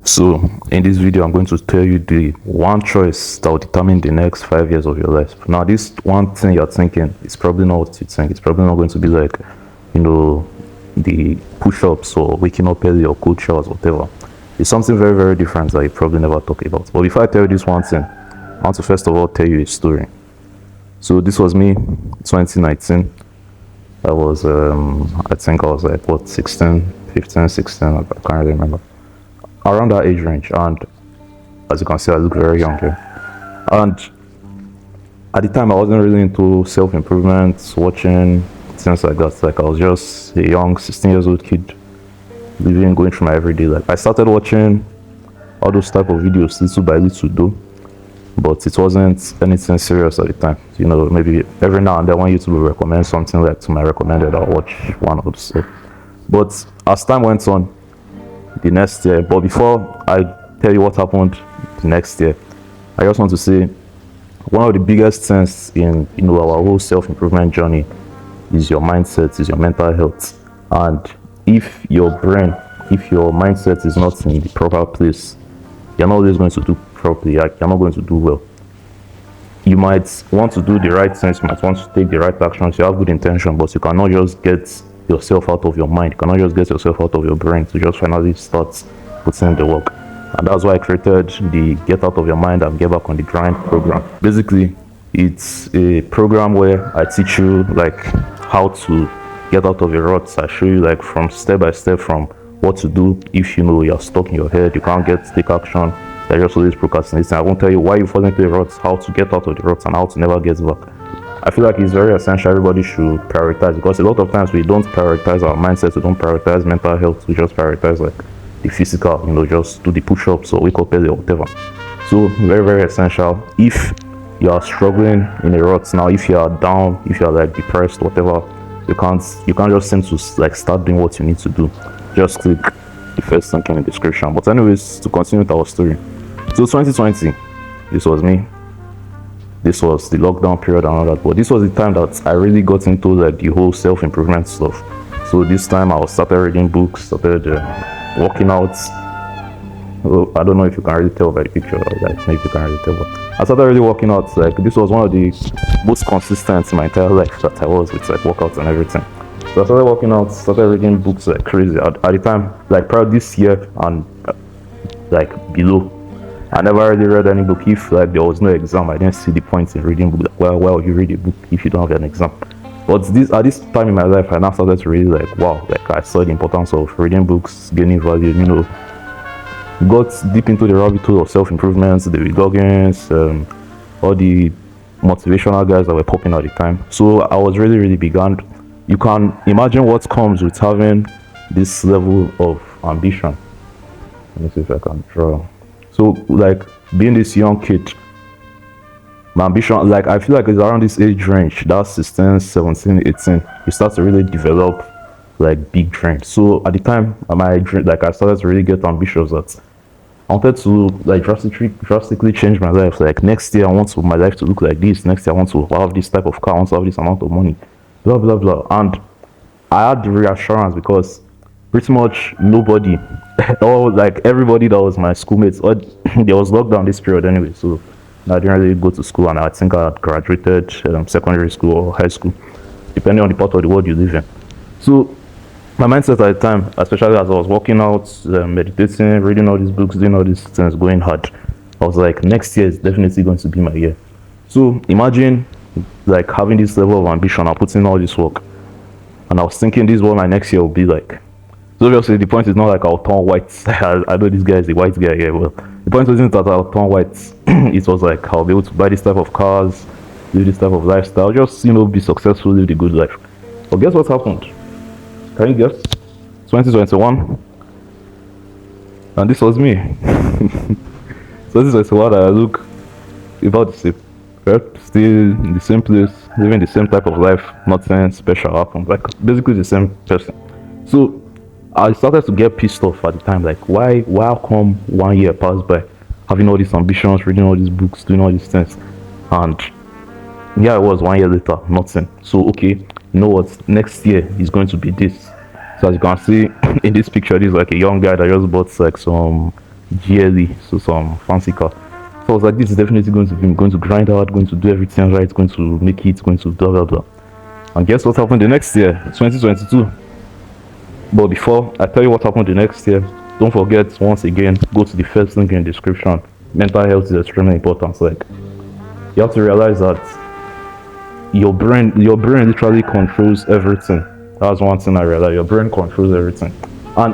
So in this video, I'm going to tell you the one choice that will determine the next 5 years of your life. Now, this one thing you're thinking is probably not what you think. It's probably not going to be like, the push-ups or waking up early or cold showers, whatever. It's something very, very different that you probably never talk about. But before I tell you this one thing, I want to first of all tell you a story. So this was me, 2019. I was, I think I was like, 16, 15, 16, I can't really remember. Around that age range, and as you can see, I look very young here. And at the time, I wasn't really into self-improvement, watching things like that. Like, I was just a young 16 years old kid living, going through my everyday life. I started watching all those type of videos little by little though, but it wasn't anything serious at the time. Maybe every now and then when YouTube will recommend something like to my recommended, I'll watch one episode. But as time went on, the next year, but before I tell you what happened the next year, I just want to say one of the biggest things in our whole self-improvement journey is your mindset, is your mental health. And if your mindset is not in the proper place, you're not always going to do properly. You're not going to do well. You might want to do the right things, you might want to take the right actions, you have good intention, but you cannot just get yourself out of your mind. You cannot just get yourself out of your brain to just finally start putting in the work. And that's why I created the Get Out of Your Mind and Get Back on the Grind program. Basically, it's a program where I teach you like how to get out of your ruts. I show you like from step by step from what to do if you're stuck in your head, you can't take action, you're just always procrastinating. I won't tell you why you fall into the ruts, how to get out of the ruts, and how to never get back. I feel like it's very essential everybody should prioritize, because a lot of times we don't prioritize our mindset, we don't prioritize mental health, we just prioritize like the physical, just do the push-ups or wake up early or whatever. So very, very essential. If you are struggling in a rut now, if you are down, if you are like depressed, whatever, you can't just seem to like start doing what you need to do. Just click the first link in the description. But anyways, to continue with our story. So 2020, this was me. This was the lockdown period and all that, but this was the time that I really got into like the whole self-improvement stuff. So this time I started reading books, started working out. Well, I don't know if you can really tell by the picture, like maybe you can really tell, but I started really working out. Like, this was one of the most consistent in my entire life that I was with like workouts and everything. So I started working out, started reading books like crazy. At the time, like probably this year and like below, I never really read any book. If like there was no exam, I didn't see the point in reading book. Like, why would you read a book if you don't have an exam? But at this time in my life, I now started to really like, wow, like I saw the importance of reading books, gaining value, got deep into the rabbit hole of self-improvement, David Goggins, all the motivational guys that were popping at the time. So I was really, really big, and you can imagine what comes with having this level of ambition. Let me see if I can draw. So like being this young kid, my ambition, like I feel like it's around this age range, that's 16, 17, 18, you start to really develop like big dreams. So at the time, my dream, like I started to really get ambitious that I wanted to like drastically change my life. Like next year I want my life to look like this, next year I want to have this type of car, I want to have this amount of money, blah blah blah. And I had the reassurance because pretty much nobody or like everybody that was my schoolmates, or there was lockdown this period anyway, so I didn't really go to school, and I think I had graduated secondary school or high school, depending on the part of the world you live in. So my mindset at the time, especially as I was working out, meditating, reading all these books, doing all these things, going hard, I was like, next year is definitely going to be my year. So imagine like having this level of ambition, I put in all this work, and I was thinking this is what my next year will be like. So obviously the point is not like I'll turn white. I know this guy is a white guy here, but the point wasn't that I'll turn white. It was like I'll be able to buy this type of cars, live this type of lifestyle, just be successful, live the good life. But guess what happened? Can you guess? 2021, and this was me. 2021, I look about the same, right? Still in the same place, living the same type of life, nothing special happened, like basically the same person. So I started to get pissed off at the time, like why come 1 year passed by, having all these ambitions, reading all these books, doing all these things, and yeah, it was 1 year later, nothing. So okay, you know what, next year is going to be this. So as you can see in this picture, this is like a young guy that just bought like some GLE, so some fancy car. So I was like, this is definitely going to be going to grind out, going to do everything right, going to make it, going to blah blah blah. And guess what happened the next year, 2022. But before I tell you what happened the next year, don't forget, once again, go to the first link in the description. Mental health is extremely important. Like, you have to realize that your brain literally controls everything. That's one thing I realized. Your brain controls everything. And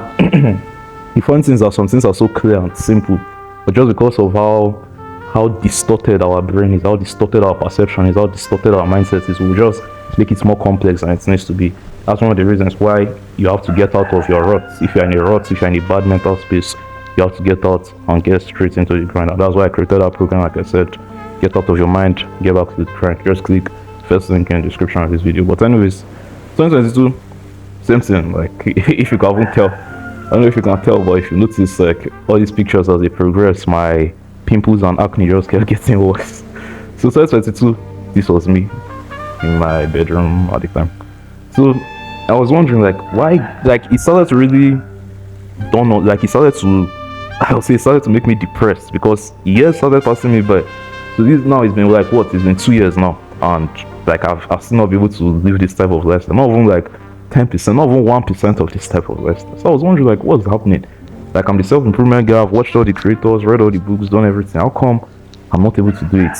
the fun things are, some things are so clear and simple, but just because of how distorted our brain is, how distorted our perception is, how distorted our mindset is, we'll just make it more complex than it needs to be. That's one of the reasons why you have to get out of your rut. If you're in a rut, if you're in a bad mental space, you have to get out and get straight into the grind. And that's why I created that program. Like I said, get out of your mind, get back to the grind. Just click first link in the description of this video. But anyways, 2022, same thing. Like, if you can't tell, I don't know if you can tell, but if you notice, like, all these pictures as they progress, my pimples and acne just kept getting worse. So 2022, this was me in my bedroom at the time. So I was wondering, like, why, like, it started to really, don't know, like, it started to make me depressed, because years started passing me by. So this now, it's been like, what, it's been 2 years now, and like I've still not been able to live this type of lifestyle, not even like 10%, not even 1% of this type of lifestyle. So I was wondering, like, what's happening? Like, I'm the self-improvement guy, I've watched all the creators, read all the books, done everything. How come I'm not able to do it?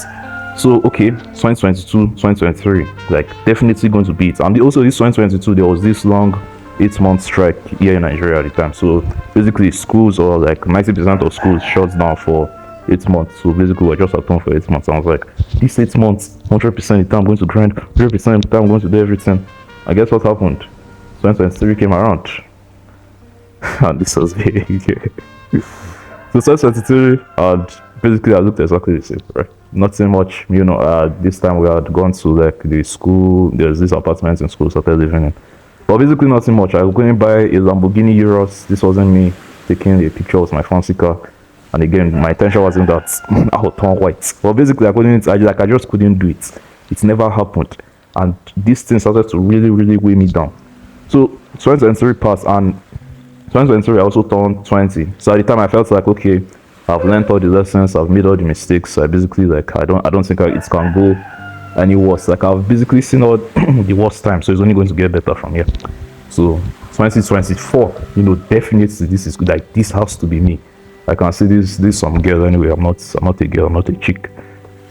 So okay, 2022, 2023, like, definitely going to be it. And also this 2022, there was this long 8-month strike here in Nigeria at the time. So basically, schools, or like 90% of schools, shut down for 8 months. So basically, we're just at home for 8 months. I was like, these 8 months, 100% of the time I'm going to grind, 100% of the time I'm going to do everything. I guess what happened? 2023 came around, and this was very so 2023, and basically I looked exactly the same, right? Nothing much, you know. This time we had gone to like the school. There's this apartment in school, started living in. But basically nothing much. I was going to buy a Lamborghini Urus. This wasn't me taking a picture of my fancy car. And again, my intention wasn't that I would turn white. But basically, I just couldn't do it. It never happened. And this thing started to really, really weigh me down. So 2023 passed, and 2023 I also turned 20. So at the time I felt like, okay, I've learned all the lessons, I've made all the mistakes. So I basically, like, I don't think it can go any worse. Like, I've basically seen all the worst time, so it's only going to get better from here. So 2024, you know, definitely this is good. Like, this has to be me. I can see this some girl anyway. I'm not a girl, I'm not a chick.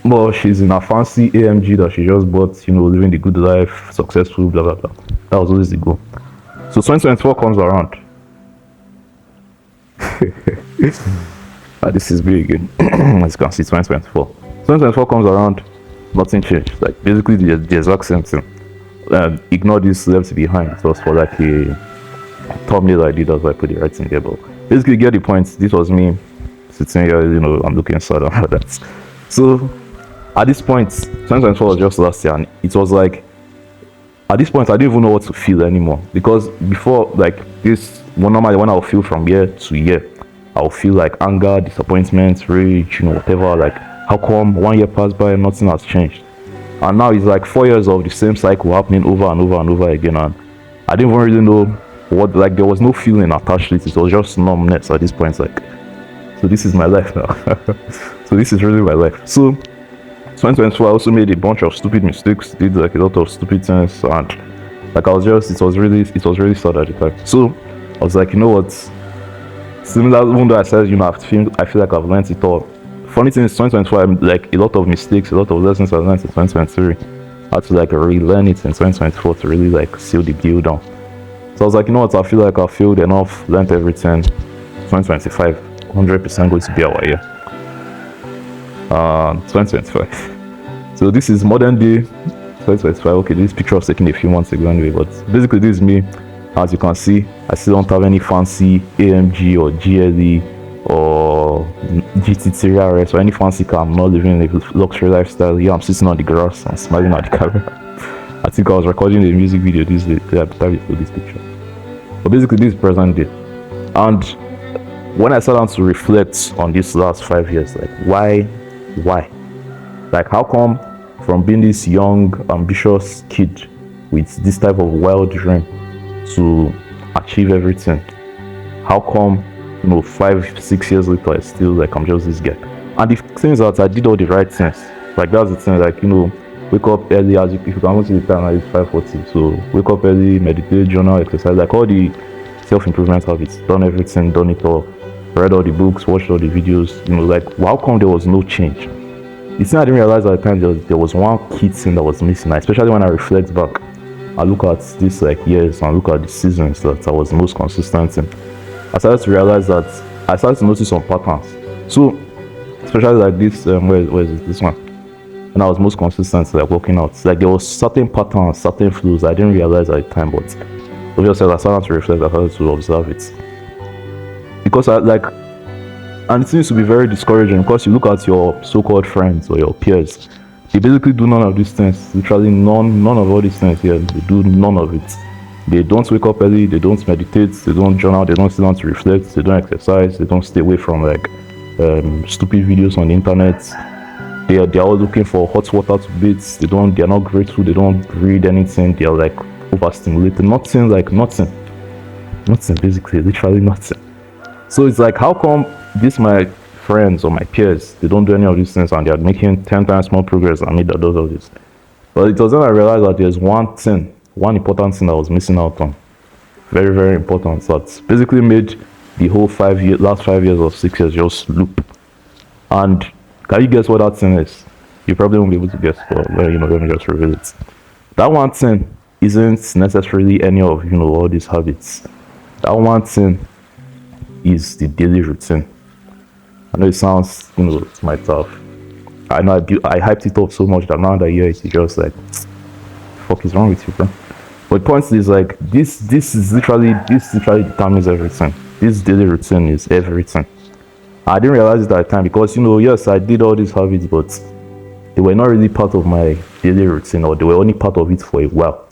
But she's in a fancy AMG that she just bought, you know, living the good life, successful, blah blah blah. That was always the goal. So 2024 comes around. This is very good. As you can see, 2024. 2024 comes around, nothing changed. Like, basically the exact same thing. Ignore this left behind. It was for like a thumbnail I did, that's why I put the right thing there. But basically, get the point. This was me sitting here, you know, I'm looking sad and all that. So at this point, 2024 was just last year, and it was like, at this point I didn't even know what to feel anymore. Because before, like, this, normally when I'll feel from year to year, I'll feel like anger, disappointment, rage, you know, whatever. Like, how come 1 year passed by and nothing has changed? And now it's like 4 years of the same cycle happening over and over and over again, and I didn't even really know what, like, there was no feeling attached to it. It was just numbness at this point. Like, so this is my life now. So this is really my life. So 2024 I also made a bunch of stupid mistakes, did like a lot of stupid things, and like, it was really sad at the time. So I was like, you know what, similar, even though I said, you know, I feel like I've learned it all. Funny thing is, 2024, I'm like, a lot of mistakes, a lot of lessons I learned in 2023. I had to like relearn it in 2024 to really like seal the deal down. So I was like, you know what, I feel like I failed enough, learned everything. 2025, 100% going to be our year. 2025. So this is modern day 2025. Okay, this picture was taken a few months ago anyway, but basically this is me. As you can see, I still don't have any fancy AMG or GLE or GT3 RS or any fancy car. I'm not living a luxury lifestyle. Yeah, I'm sitting on the grass and smiling at the camera. I think I was recording a music video this day at the time for this picture. But basically this is present day. And when I sat down to reflect on these last 5 years, like, why? Like, how come from being this young, ambitious kid with this type of wild dream to achieve everything, how come 5-6 years later, I still like I'm just this guy. And the thing is that I did all the right things. Like that's the thing, like wake up early, as if you can see the time, it's 5:40. So wake up early, meditate, journal, exercise, like all the self-improvement habits, done everything, done it all, read all the books, watched all the videos, like how come there was no change? The thing I didn't realize at the time, there was one key thing that was missing, especially when I reflect back. I look at this like years and look at the seasons that I was most consistent in. I started to realize that I started to notice some patterns. So, especially like this, where is it? This one? And I was most consistent, like working out. Like there was certain patterns, certain flows I didn't realize at the time, but obviously I started to reflect, I started to observe it. Because and it seems to be very discouraging because you look at your so-called friends or your peers, they basically do none of these things. Literally none of all these things here. They do none of it. They don't wake up early, they don't meditate, they don't journal, they don't sit down to reflect, they don't exercise, they don't stay away from like stupid videos on the internet. They're all looking for hot water to bathe. They're not grateful, they don't read anything, they're like overstimulated. Nothing, basically, literally nothing. So it's like, how come these my friends or my peers, they don't do any of these things and they're making 10 times more progress than me that does all this? But it was then I realized that there's one important thing I was missing out on. Very, very important. So it's basically made the whole last 5 years or 6 years just loop. And can you guess what that thing is? You probably won't be able to guess, but let me just reveal it. That one thing isn't necessarily any of all these habits. That one thing is the daily routine. I know it sounds it's my tough. I know I hyped it up so much that now that year it's just like, fuck is wrong with you, bro? But the point is like this literally determines everything. This daily routine is everything. I didn't realize it at the time because yes, I did all these habits, but they were not really part of my daily routine, or they were only part of it for a while.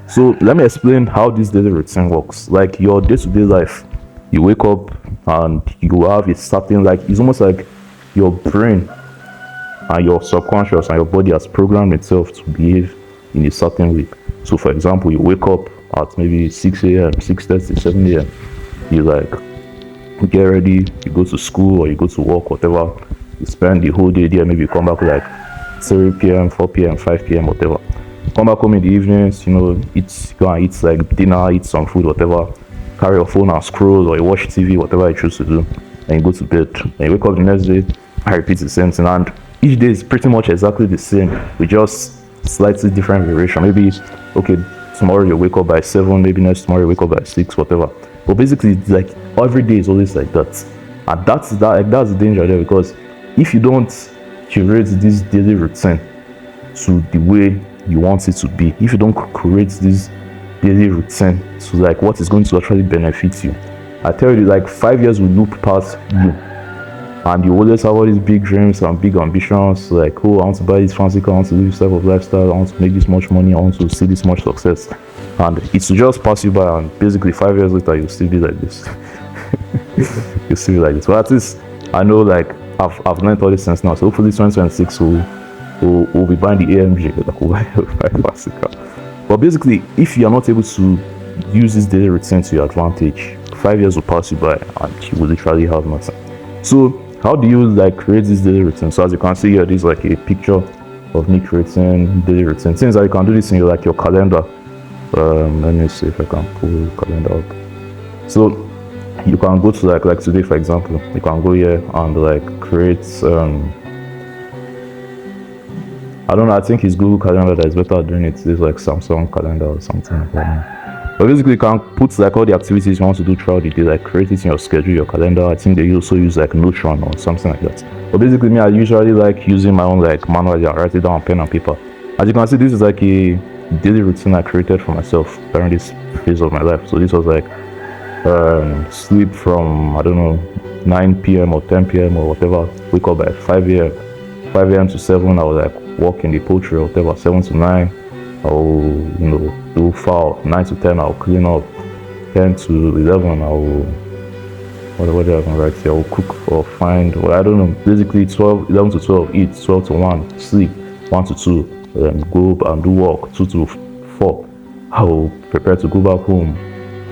So let me explain how this daily routine works. Like your day-to-day life, you wake up and you have a certain, like, it's almost like your brain and your subconscious and your body has programmed itself to behave in a certain way. So for example, you wake up at maybe 6 a.m., 6:30, 7 a.m. You get ready, you go to school or you go to work, whatever. You spend the whole day there, maybe you come back like 3 p.m., 4 p.m., 5 p.m., whatever. Come back home in the evenings, go and eat like dinner, eat some food, whatever. Carry your phone and scroll, or you watch TV, whatever you choose to do, and you go to bed. And you wake up the next day, I repeat the same thing, and each day is pretty much exactly the same, with just slightly different variation. Maybe, okay, tomorrow you wake up by 7, maybe next tomorrow you wake up by 6, whatever. But basically, like every day is always like that, and that's the danger there, because if you don't curate this daily routine to the way you want it to be, if you don't create this daily routine to like what is going to actually benefit you, I tell you, like 5 years will loop past you, and you always have all these big dreams and big ambitions, like, oh, I want to buy this fancy car, I want to live this type of lifestyle, I want to make this much money, I want to see this much success, and it's just pass you by, and basically 5 years later you'll still be like this. You'll still be like this. But at least I know, like, I've learned all this sense now, so hopefully 2026 will be buying the AMG, like we'll buy a fancy car. But basically, if you are not able to use this daily routine to your advantage, 5 years will pass you by and you will literally have nothing. So how do you like create this daily routine? So as you can see here, this is like a picture of me creating daily routine. Since you can do this in your calendar. Let me see if I can pull the calendar up. So you can go to like today, for example, you can go here and like create I don't know, I think it's Google Calendar that is better at doing it. It's like Samsung Calendar or something like that. But basically you can put like all the activities you want to do throughout the day, like create it in your schedule, your calendar. I think they also use like Notion or something like that. But basically me, I usually like using my own like manually, I write it down on pen and paper. As you can see, this is like a daily routine I created for myself during this phase of my life. So this was like sleep from, I don't know, 9 p.m. or 10 p.m. or whatever, wake up by 5 a.m. to 7, I was like walk in the poultry or whatever. 7 to 9 I'll do fowl. 9 to 10 I'll clean up. 10 to 11 I'll what do I can write here? I'll cook or find, well, I don't know, basically 11 to 12 eat, 12 to 1 sleep, 1 to 2 go and do work, 2 to 4 I'll prepare to go back home,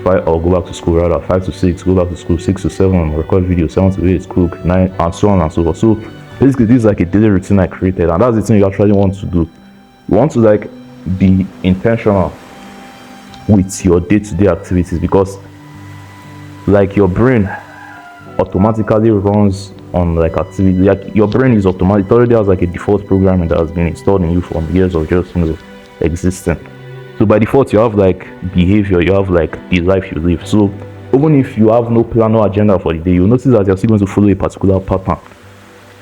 5 or go back to school rather, 5 to 6, go back to school, 6 to 7, record video, 7 to 8, cook, 9, and so on and so forth. So basically this is like a daily routine I created, and that's the thing you actually want to do. You want to like be intentional with your day-to-day activities, because like your brain automatically runs on like activity, like your brain is automatic, it already has like a default programming that has been installed in you from years of just existing. So by default you have like behavior, you have like the life you live. So even if you have no plan, no agenda for the day, you notice that you're still going to follow a particular pattern.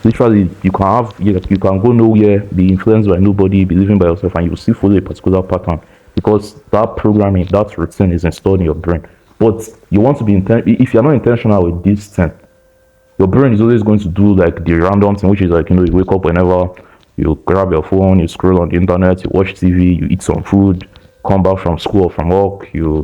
Literally, you can go nowhere, be influenced by nobody, be living by yourself, and you will still follow a particular pattern, because that programming, that routine is installed in your brain. But you want to be if you're not intentional with this thing, your brain is always going to do like the random thing, which is like, you wake up whenever, you grab your phone, you scroll on the internet, you watch TV, you eat some food, come back from school or from work, you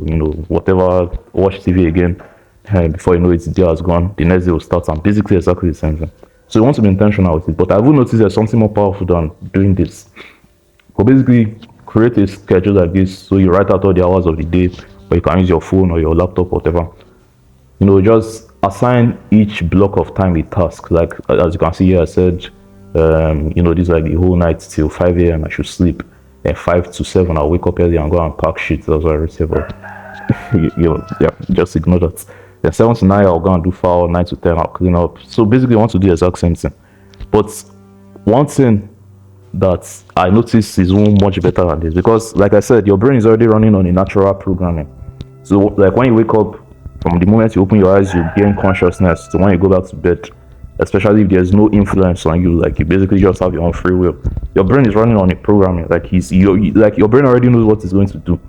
whatever, watch TV again, and before you know it, the day has gone, the next day will start, and basically exactly the same thing. So you want to be intentional with it. But I will notice there's something more powerful than doing this. So basically, create a schedule like this. So you write out all the hours of the day, or you can use your phone or your laptop, whatever. Just assign each block of time a task. Like as you can see here, I said, this is like the whole night till 5 a.m. I should sleep. At 5 to 7, I'll wake up early and go and pack shit. That's what I receive. Yeah, just ignore that. Then 7 to 9, I'll go and do foul. 9 to 10, I'll clean up. So basically, I want to do the exact same thing. But one thing that I notice is much better than this, because like I said, your brain is already running on a natural programming. So like when you wake up, from the moment you open your eyes, you gain consciousness. So when you go back to bed, especially if there's no influence on you, like you basically just have your own free will, your brain is running on a programming. Like your brain already knows what it's going to do,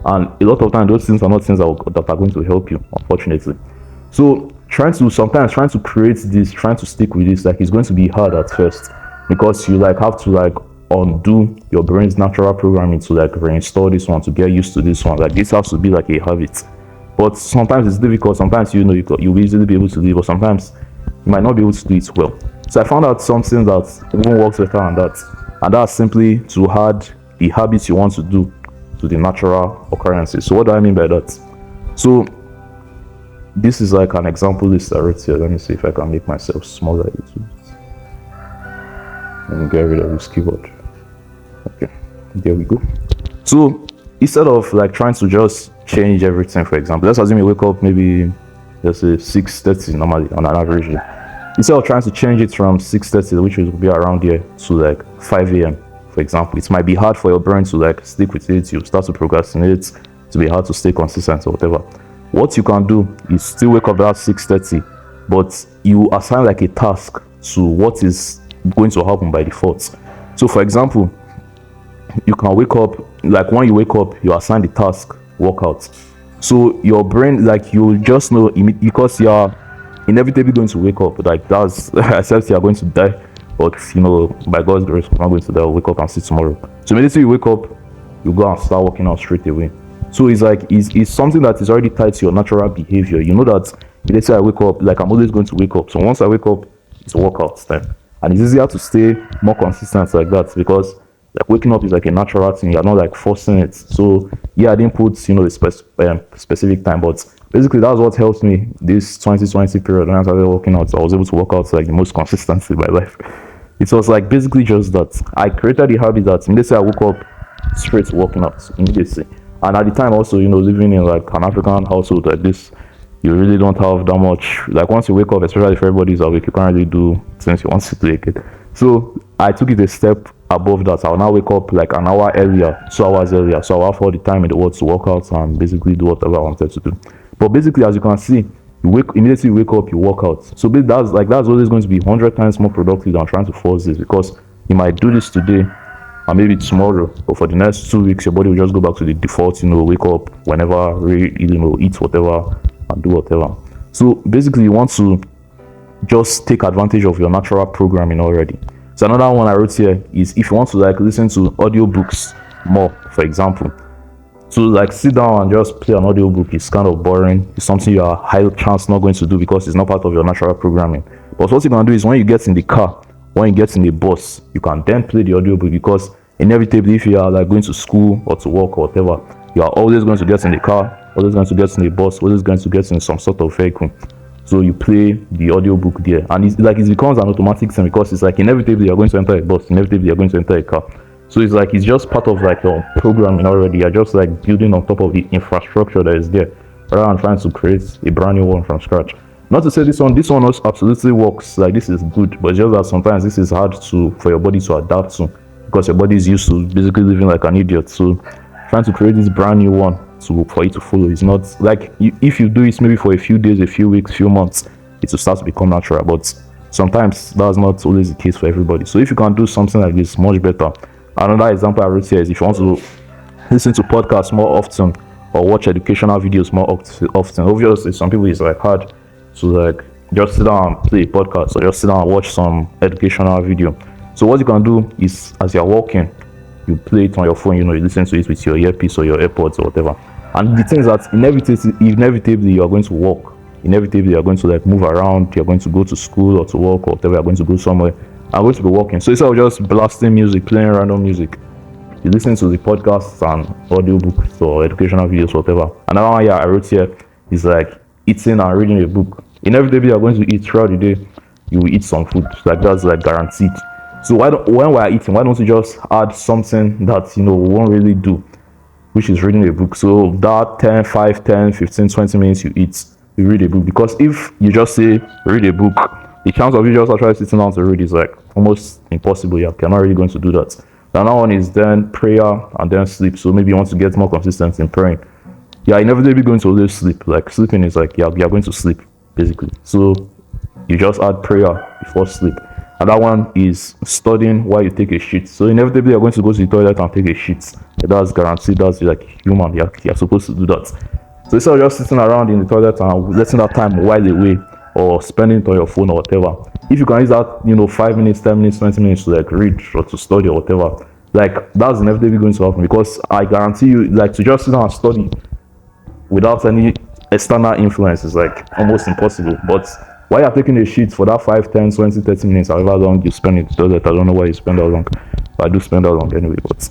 and a lot of times those things are not things that are going to help you, unfortunately. So trying to create this, trying to stick with this, like it's going to be hard at first, because you like have to like undo your brain's natural programming to like reinstall this one, to get used to this one. Like this has to be like a habit. But sometimes it's difficult. Sometimes you'll easily be able to do it, but sometimes you might not be able to do it well. So I found out something that even works better than that, and that's simply to add the habits you want to do to the natural occurrences. So what do I mean by that? So this is like an example list I wrote here. Let me see if I can make myself smaller a little bit. Let me get rid of this keyboard. Okay, there we go. So instead of like trying to just change everything, for example, let's assume you wake up maybe, let's say 6:30 normally on an average day. Instead of trying to change it from 6:30, which will be around here, to like 5 a.m. for example, it might be hard for your brain to like stick with it. You start to procrastinate, to be hard to stay consistent or whatever. What you can do is still wake up at 6:30, but you assign like a task to what is going to happen by default. So for example, you can wake up, like when you wake up, you assign the task workout. So your brain, like you just know, because you are inevitably going to wake up, like that's except you are going to die, but by God's grace, you're not going to die. Wake up and see tomorrow. So immediately you wake up, you go and start working out straight away. So it's like it's something that is already tied to your natural behavior. You know that let's say I wake up, like I'm always going to wake up. So once I wake up, it's workout time, and it's easier to stay more consistent like that, because like waking up is like a natural thing. You're not like forcing it. So yeah, I didn't put a specific time, but basically that's what helped me this 2020 period. When I started working out, I was able to work out like the most consistently in my life. It was like basically just that I created the habit that immediately I woke up, straight working out immediately. And at the time also, living in like an African household like this, you really don't have that much, like once you wake up, especially if everybody's awake, you can't really do things you want to do again. So I took it a step above that. I'll now wake up like an hour earlier, 2 hours earlier, so I'll have all the time in the world to work out and basically do whatever I wanted to do. But basically, as you can see, immediately wake up, you work out. So that's always going to be 100 times more productive than trying to force this, because you might do this today and maybe tomorrow, but for the next 2 weeks, your body will just go back to the default, wake up whenever, eat whatever and do whatever. So basically, you want to just take advantage of your natural programming already. So another one I wrote here is if you want to like listen to audiobooks more, for example. So like sit down and just play an audiobook is kind of boring. It's something you are high chance not going to do because it's not part of your natural programming. But what you can do is when you get in the car, when you get in the bus, you can then play the audiobook, because inevitably if you are like going to school or to work or whatever, you are always going to get in the car always going to get in a bus, always going to get in some sort of vehicle. So you play the audiobook there, and it's like it becomes an automatic thing because it's like inevitably you're going to enter a bus, inevitably you're going to enter a car. So it's like it's just part of like your programming already. You're just like building on top of the infrastructure that is there, rather than trying to create a brand new one from scratch. Not to say this one also absolutely works. Like this is good, but just that sometimes this is hard for your body to adapt to because your body is used to basically living like an idiot. So trying to create this brand new one for you to follow is not like if you do it maybe for a few days, a few weeks, few months, it will start to become natural. But sometimes that's not always the case for everybody. So if you can do something like this, much better. Another example I wrote here is if you want to listen to podcasts more often or watch educational videos more often. Obviously, some people it's like hard to like just sit down and play a podcast or just sit down and watch some educational video. So what you can do is as you're walking, you play it on your phone, you listen to it with your earpiece or your AirPods or whatever. And the thing is that inevitably you're going to walk. Inevitably you're going to like move around, you're going to go to school or to work or whatever, you're going to go somewhere. I'm going to be walking. So instead of just blasting music, playing random music, you listen to the podcasts and audiobooks or educational videos, whatever. Another one I wrote here is like eating and reading a book. Inevitably, you're going to eat throughout the day. You will eat some food. Like that's like guaranteed. So when we're eating, why don't you just add something that we won't really do, which is reading a book. So that 10, 15, 20 minutes you read a book. Because if you just say read a book, the chance of you just actually sitting down to read is like almost impossible. You're not really going to do that. The other one is then prayer and then sleep. So maybe you want to get more consistent in praying. You're inevitably going to always sleep. Like sleeping is like you're going to sleep basically. So you just add prayer before sleep. Another one is studying while you take a shit. So inevitably you're going to go to the toilet and take a shit. That's guaranteed. That's like human. You're supposed to do that. So instead of just sitting around in the toilet and letting that time while away or spending it on your phone or whatever, if you can use that 5 minutes, 10 minutes, 20 minutes to like read or to study or whatever, like that's inevitably going to happen. Because I guarantee you, like to just sit down and study without any external influence is like almost impossible. But while you're taking a shit for that 5, 10, 20, 30 minutes, however long you spend it, I don't know why you spend that long, but I do spend that long anyway. But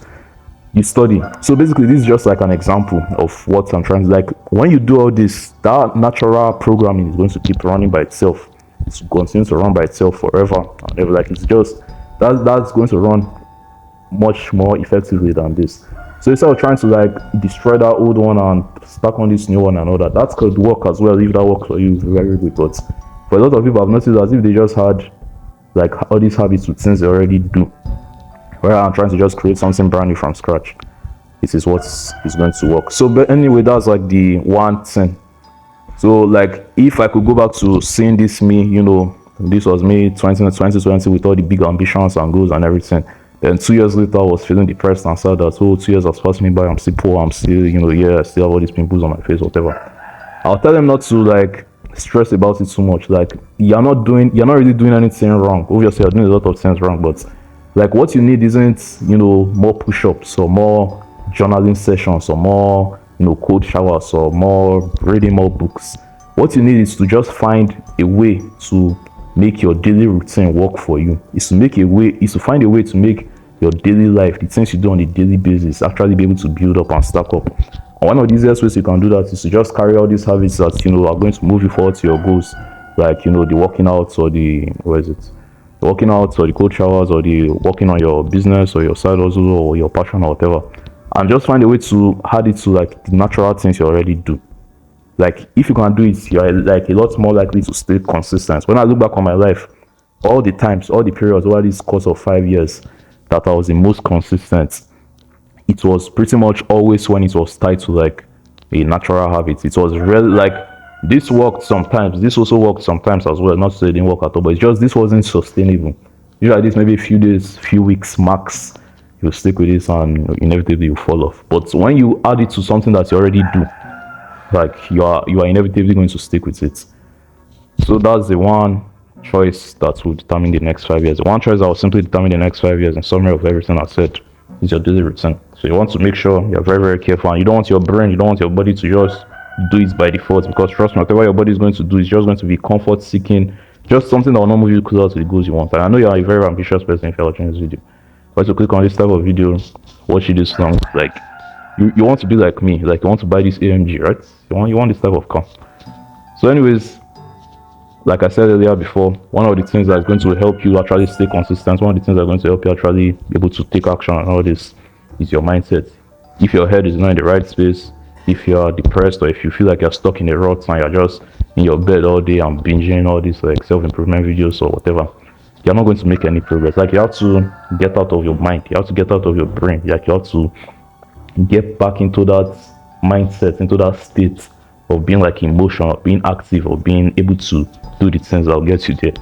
you study. So basically this is just like an example of what I'm trying to like. When you do all this, that natural programming is going to keep running by itself. It's continue to run by itself forever and ever. Like it's just that's going to run much more effectively than this. So instead of trying to like destroy that old one and stack on this new one and all that, that could work as well if that works for you. Very good. But for a lot of people, I've noticed as if they just had like all these habits with things they already do, rather than trying to just create something brand new from scratch. This is what is going to work. So but anyway, that's like the one thing. So like if I could go back to seeing this me, this was me 2020 with all the big ambitions and goals and everything. Then 2 years later I was feeling depressed and said that 2 years has passed me by, I'm still poor, I'm still I still have all these pimples on my face, whatever. I'll tell them not to like stress about it too much. Like you're not really doing anything wrong. Obviously you're doing a lot of things wrong, but like what you need isn't more push-ups or more journaling sessions or more cold showers or more reading more books. What you need is to just find a way to make your daily routine work for you. Is to find a way to make your daily life, the things you do on a daily basis, actually be able to build up and stack up. And one of the easiest ways you can do that is to just carry out these habits that are going to move you forward to your goals, like the working out or the working out or the cold showers or the working on your business or your side hustle or your passion or whatever. And just find a way to add it to like the natural things you already do. Like if you can do it, you're like a lot more likely to stay consistent. When I look back on my life, all the periods over this course of 5 years that I was the most consistent, it was pretty much always when it was tied to like a natural habit. It was really like this worked sometimes, this also worked sometimes as well. Not to say it didn't work at all, but it's just this wasn't sustainable. Usually this maybe a few days, few weeks max, you stick with this and inevitably you fall off. But when you add it to something that you already do, like you are inevitably going to stick with it. So that's the one choice that will determine the next 5 years. The one choice that will simply determine the next 5 years, in summary of everything I said, is your daily routine. So you want to make sure you're very, very careful, and you don't want your body to just do it by default, because trust me, whatever your body is going to do is just going to be comfort seeking, just something that will not move you closer to the goals you want. And I know you're a very ambitious person if you're watching this video. But to click on this type of video, watch it this long, like you want to be like me, like you want to buy this AMG, right? You want this type of car. So anyways, like I said earlier before, one of the things that's going to help you actually stay consistent, one of the things that's going to help you actually be able to take action on all this is your mindset. If your head is not in the right space, if you're depressed, or if you feel like you're stuck in a rut and you're just in your bed all day and binging all these like self-improvement videos or whatever, you're not going to make any progress. Like you have to get out of your mind, you have to get out of your brain, like you have to get back into that mindset, into that state of being like emotional, being active, or being able to do the things that'll get you there.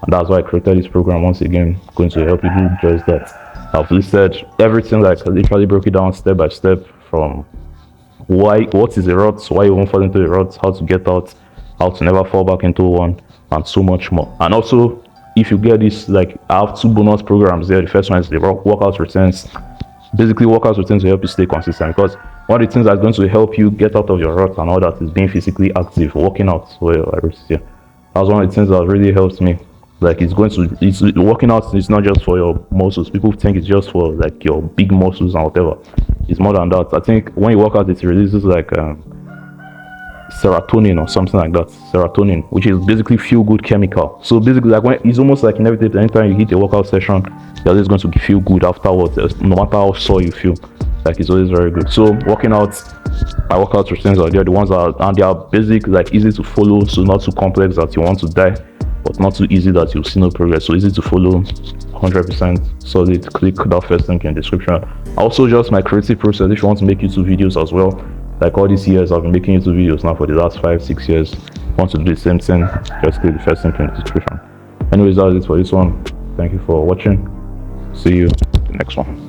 And that's why I created this program, once again, going to help you do just that. I've listed everything, like I literally broke it down step by step, from what is a rut, why you won't fall into the rut, how to get out, how to never fall back into one, and so much more. And also, if you get this, like I have 2 bonus programs there. The first one is the workout routines. Basically, workout routines will help you stay consistent, because one of the things that's going to help you get out of your rut and all that is being physically active, working out. So that's one of the things that really helps me. Like it's working out is not just for your muscles. People think it's just for like your big muscles and whatever. It's more than that. I think when you work out, it releases like serotonin or something like that. Serotonin, which is basically feel good chemical. So basically, like it's almost like inevitable. Anytime you hit a workout session, you're always going to feel good afterwards, no matter how sore you feel. Like it's always very good. So working out, my workout routines are there. The ones and they are basic, like easy to follow, so not too complex that you want to die, but not too easy that you'll see no progress. So easy to follow, 100% solid. Click that first link in the description. Also, just my creative process. If you want to make YouTube videos as well, like all these years I've been making YouTube videos now for the last 5-6 years. If you want to do the same thing, just click the first link in the description. Anyways, that's it for this one. Thank you for watching. See you in the next one.